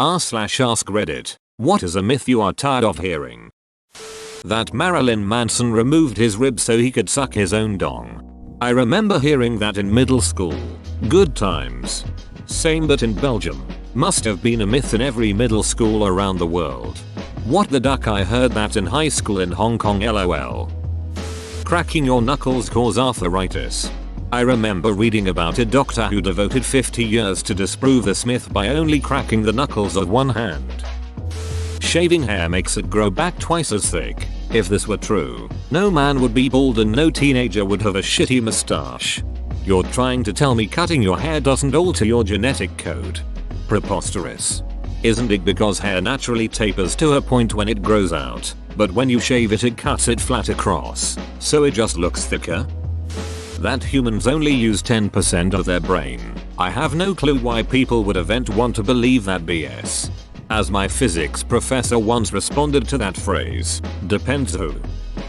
r/ask Reddit. What is a myth you are tired of hearing? That Marilyn Manson removed his ribs so he could suck his own dong. I remember hearing that in middle school. Good times. Same but in Belgium. Must have been a myth in every middle school around the world. What the duck, I heard that in high school in Hong Kong, lol. Cracking your knuckles cause arthritis. I remember reading about a doctor who devoted 50 years to disprove this myth by only cracking the knuckles of one hand. Shaving hair makes it grow back twice as thick. If this were true, no man would be bald and no teenager would have a shitty mustache. You're trying to tell me cutting your hair doesn't alter your genetic code? Preposterous. Isn't it because hair naturally tapers to a point when it grows out, but when you shave it cuts it flat across, so it just looks thicker? That humans only use 10% of their brain. I have no clue why people would want to believe that BS. As my physics professor once responded to that phrase, depends who.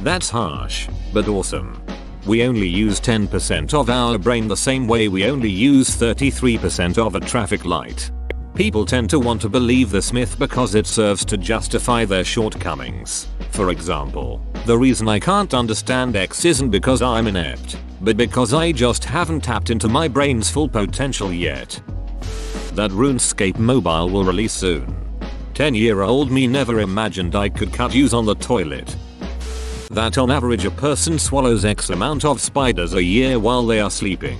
That's harsh, but awesome. We only use 10% of our brain the same way we only use 33% of a traffic light. People tend to want to believe this myth because it serves to justify their shortcomings. For example, the reason I can't understand X isn't because I'm inept, but because I just haven't tapped into my brain's full potential yet. That RuneScape mobile will release soon. 10-year-old me never imagined I could cut use on the toilet. That on average a person swallows X amount of spiders a year while they are sleeping.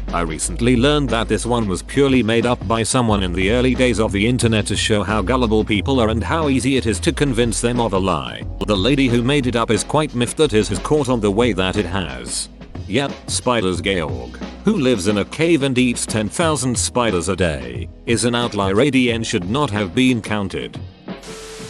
I recently learned that this one was purely made up by someone in the early days of the internet to show how gullible people are and how easy it is to convince them of a lie. The lady who made it up is quite miffed that it has caught on the way that it has. Yep, spiders. Georg, who lives in a cave and eats 10,000 spiders a day, is an outlier and should not have been counted.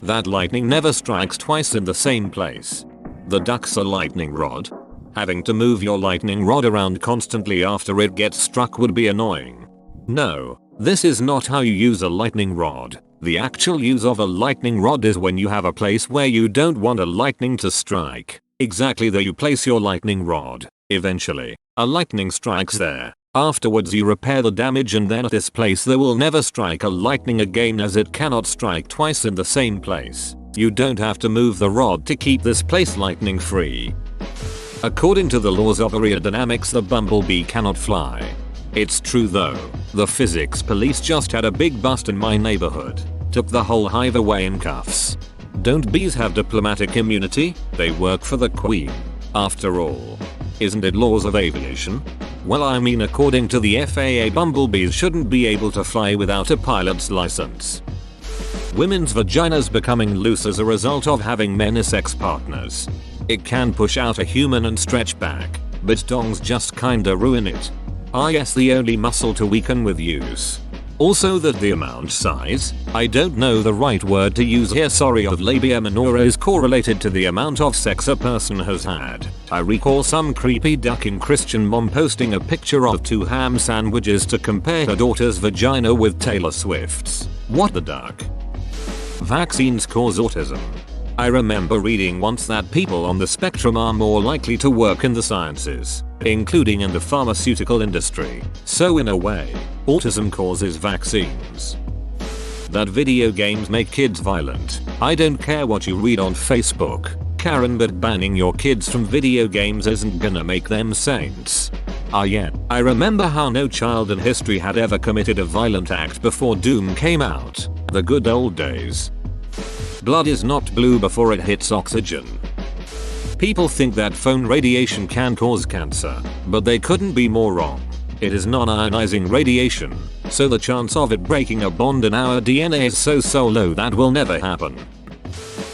That lightning never strikes twice in the same place. The duck's a lightning rod. Having to move your lightning rod around constantly after it gets struck would be annoying. No, this is not how you use a lightning rod. The actual use of a lightning rod is when you have a place where you don't want a lightning to strike. Exactly there you place your lightning rod. Eventually, a lightning strikes there. Afterwards you repair the damage and then at this place there will never strike a lightning again as it cannot strike twice in the same place. You don't have to move the rod to keep this place lightning free. According to the laws of aerodynamics, the bumblebee cannot fly. It's true though. The physics police just had a big bust in my neighborhood. Took the whole hive away in cuffs. Don't bees have diplomatic immunity? They work for the queen. After all. Isn't it laws of aviation? Well, I mean, according to the FAA, bumblebees shouldn't be able to fly without a pilot's license. Women's vaginas becoming loose as a result of having many sex partners. It can push out a human and stretch back, but dongs just kinda ruin it. Ah yes, the only muscle to weaken with use. Also that the amount size, I don't know the right word to use here, sorry, of labia minora is correlated to the amount of sex a person has had. I recall some creepy ducking Christian mom posting a picture of 2 ham sandwiches to compare her daughter's vagina with Taylor Swift's. What the duck? Vaccines cause autism. I remember reading once that people on the spectrum are more likely to work in the sciences, including in the pharmaceutical industry. So in a way, autism causes vaccines. That video games make kids violent. I don't care what you read on Facebook, Karen, but banning your kids from video games isn't gonna make them saints. Ah yeah, I remember how no child in history had ever committed a violent act before Doom came out. The good old days. Blood is not blue before it hits oxygen. People think that phone radiation can cause cancer, but they couldn't be more wrong. It is non-ionizing radiation, so the chance of it breaking a bond in our DNA is so low that will never happen.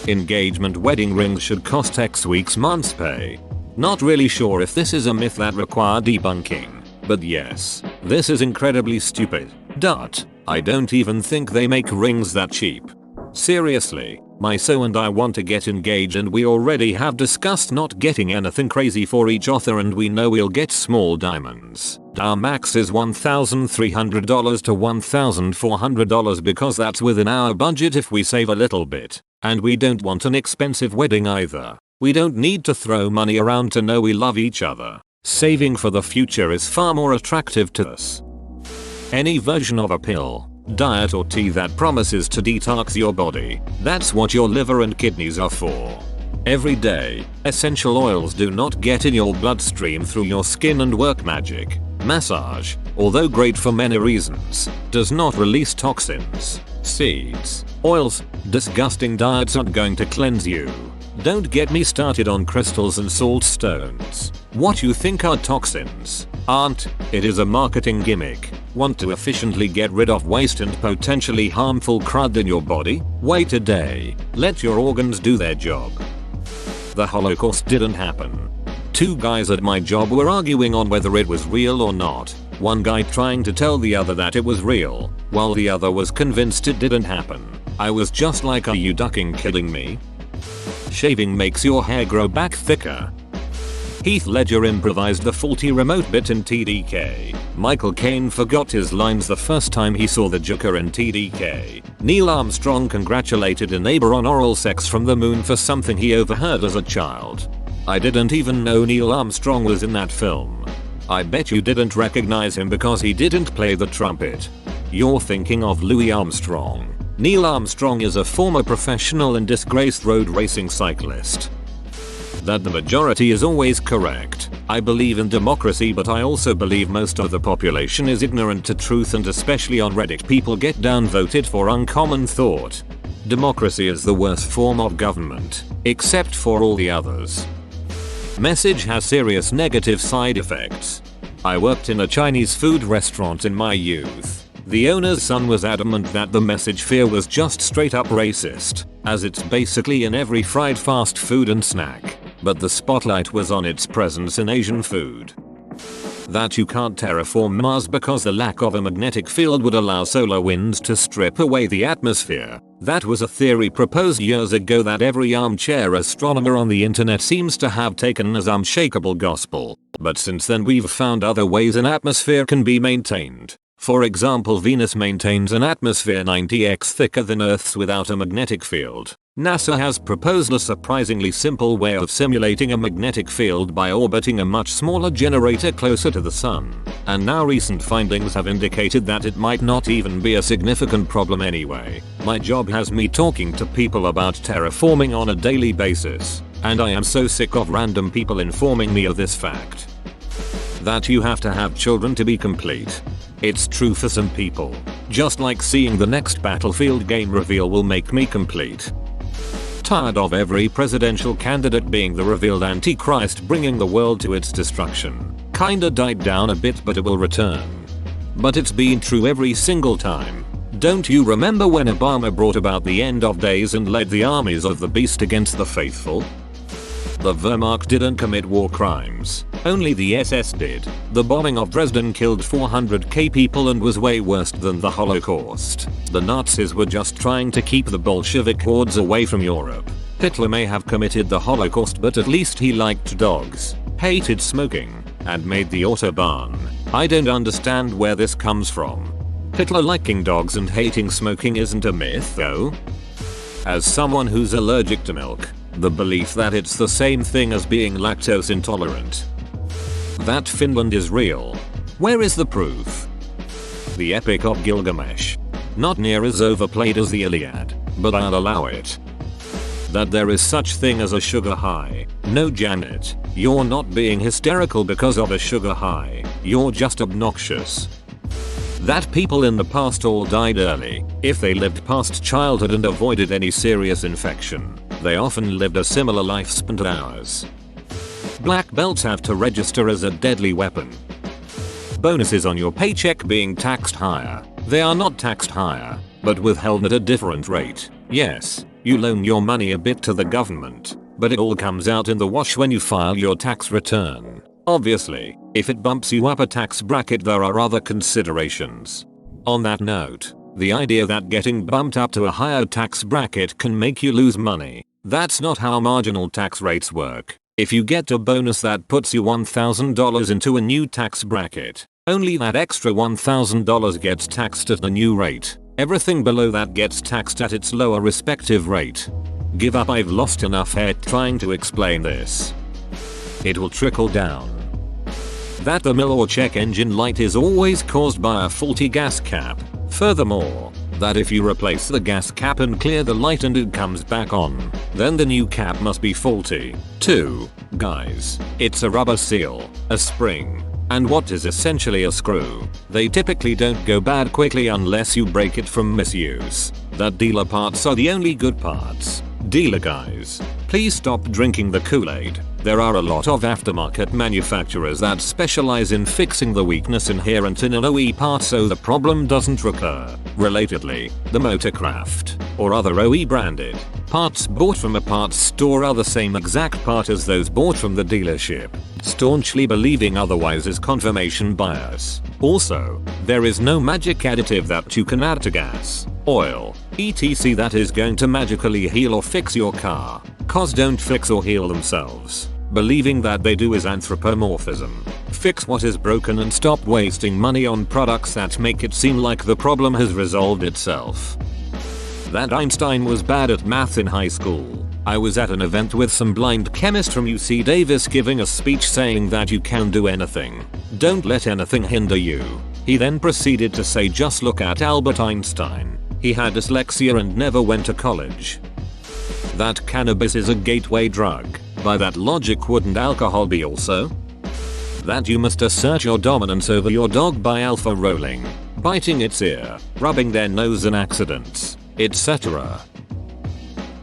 Engagement wedding rings should cost X weeks month's pay. Not really sure if this is a myth that require debunking, but yes, this is incredibly stupid. I don't even think they make rings that cheap. Seriously, my so and I want to get engaged and we already have discussed not getting anything crazy for each other and we know we'll get small diamonds. Our max is $1,300 to $1,400 because that's within our budget if we save a little bit. And we don't want an expensive wedding either. We don't need to throw money around to know we love each other. Saving for the future is far more attractive to us. Any version of a pill, Diet or tea that promises to detox your body. That's what your liver and kidneys are for. Every day, essential oils do not get in your bloodstream through your skin and work magic. Massage, although great for many reasons, does not release toxins. Seeds, oils, disgusting diets aren't going to cleanse you. Don't get me started on crystals and salt stones. What you think are toxins aren't. It is a marketing gimmick. Want to efficiently get rid of waste and potentially harmful crud in your body? Wait a day. Let your organs do their job. The Holocaust didn't happen. Two guys at my job were arguing on whether it was real or not. One guy trying to tell the other that it was real, while the other was convinced it didn't happen. I was just like, are you ducking kidding me? Shaving makes your hair grow back thicker. Heath Ledger improvised the faulty remote bit in TDK. Michael Caine forgot his lines the first time he saw the Joker in TDK. Neil Armstrong congratulated a neighbor on oral sex from the moon for something he overheard as a child. I didn't even know Neil Armstrong was in that film. I bet you didn't recognize him because he didn't play the trumpet. You're thinking of Louis Armstrong. Neil Armstrong is a former professional and disgraced road racing cyclist. That the majority is always correct. I believe in democracy, but I also believe most of the population is ignorant to truth, and especially on Reddit people get downvoted for uncommon thought. Democracy is the worst form of government, except for all the others. Message has serious negative side effects. I worked in a Chinese food restaurant in my youth. The owner's son was adamant that the message fear was just straight up racist, as it's basically in every fried fast food and snack. But the spotlight was on its presence in Asian food. That you can't terraform Mars because the lack of a magnetic field would allow solar winds to strip away the atmosphere. That was a theory proposed years ago that every armchair astronomer on the internet seems to have taken as unshakable gospel. But since then we've found other ways an atmosphere can be maintained. For example, Venus maintains an atmosphere 90x thicker than Earth's without a magnetic field. NASA has proposed a surprisingly simple way of simulating a magnetic field by orbiting a much smaller generator closer to the sun. And now recent findings have indicated that it might not even be a significant problem anyway. My job has me talking to people about terraforming on a daily basis, and I am so sick of random people informing me of this fact. That you have to have children to be complete. It's true for some people. Just like seeing the next Battlefield game reveal will make me complete. Tired of every presidential candidate being the revealed antichrist bringing the world to its destruction. Kinda died down a bit, but it will return. But it's been true every single time. Don't you remember when Obama brought about the end of days and led the armies of the beast against the faithful? The Wehrmacht didn't commit war crimes. Only the SS did. The bombing of Dresden killed 400k people and was way worse than the Holocaust. The Nazis were just trying to keep the Bolshevik hordes away from Europe. Hitler may have committed the Holocaust, but at least he liked dogs, hated smoking, and made the Autobahn. I don't understand where this comes from. Hitler liking dogs and hating smoking isn't a myth though. As someone who's allergic to milk, the belief that it's the same thing as being lactose intolerant. That Finland is real. Where is the proof? The Epic of Gilgamesh. Not near as overplayed as the Iliad, but I'll allow it. That there is such thing as a sugar high. No, Janet, you're not being hysterical because of a sugar high. You're just obnoxious. That people in the past all died early. If they lived past childhood and avoided any serious infection, they often lived a similar lifespan to ours. Black belts have to register as a deadly weapon. Bonuses on your paycheck being taxed higher. They are not taxed higher, but withheld at a different rate. Yes, you loan your money a bit to the government, but it all comes out in the wash when you file your tax return. Obviously, if it bumps you up a tax bracket, there are other considerations. On that note, the idea that getting bumped up to a higher tax bracket can make you lose money. That's not how marginal tax rates work. If you get a bonus that puts you $1,000 into a new tax bracket, only that extra $1,000 gets taxed at the new rate. Everything below that gets taxed at its lower respective rate. Give up, I've lost enough hair trying to explain this. It will trickle down. That the mill or check engine light is always caused by a faulty gas cap. Furthermore, that if you replace the gas cap and clear the light and it comes back on, then the new cap must be faulty. 2. Guys, it's a rubber seal, a spring, and what is essentially a screw. They typically don't go bad quickly unless you break it from misuse. That dealer parts are the only good parts. Dealer guys, please stop drinking the Kool-Aid. There are a lot of aftermarket manufacturers that specialize in fixing the weakness inherent in an OE part so the problem doesn't recur. Relatedly, the Motorcraft, or other OE branded, parts bought from a parts store are the same exact part as those bought from the dealership. Staunchly believing otherwise is confirmation bias. Also, there is no magic additive that you can add to gas, oil, etc. that is going to magically heal or fix your car. Cars don't fix or heal themselves. Believing that they do is anthropomorphism. Fix what is broken and stop wasting money on products that make it seem like the problem has resolved itself. That Einstein was bad at math in high school. I was at an event with some blind chemist from UC Davis giving a speech saying that you can do anything. Don't let anything hinder you. He then proceeded to say just look at Albert Einstein. He had dyslexia and never went to college. That cannabis is a gateway drug. By that logic, wouldn't alcohol be also? That you must assert your dominance over your dog by alpha rolling, biting its ear, rubbing their nose in accidents, etc.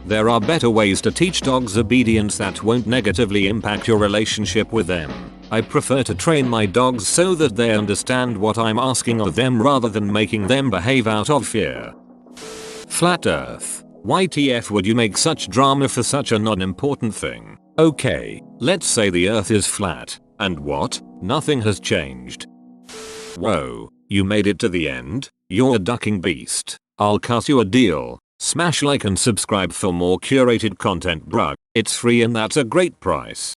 There are better ways to teach dogs obedience that won't negatively impact your relationship with them. I prefer to train my dogs so that they understand what I'm asking of them rather than making them behave out of fear. Flat Earth. YTF would you make such drama for such a non-important thing? Okay, let's say the earth is flat, and what? Nothing has changed. Whoa, you made it to the end? You're a ducking beast. I'll cut you a deal. Smash like and subscribe for more curated content, bruh. It's free and that's a great price.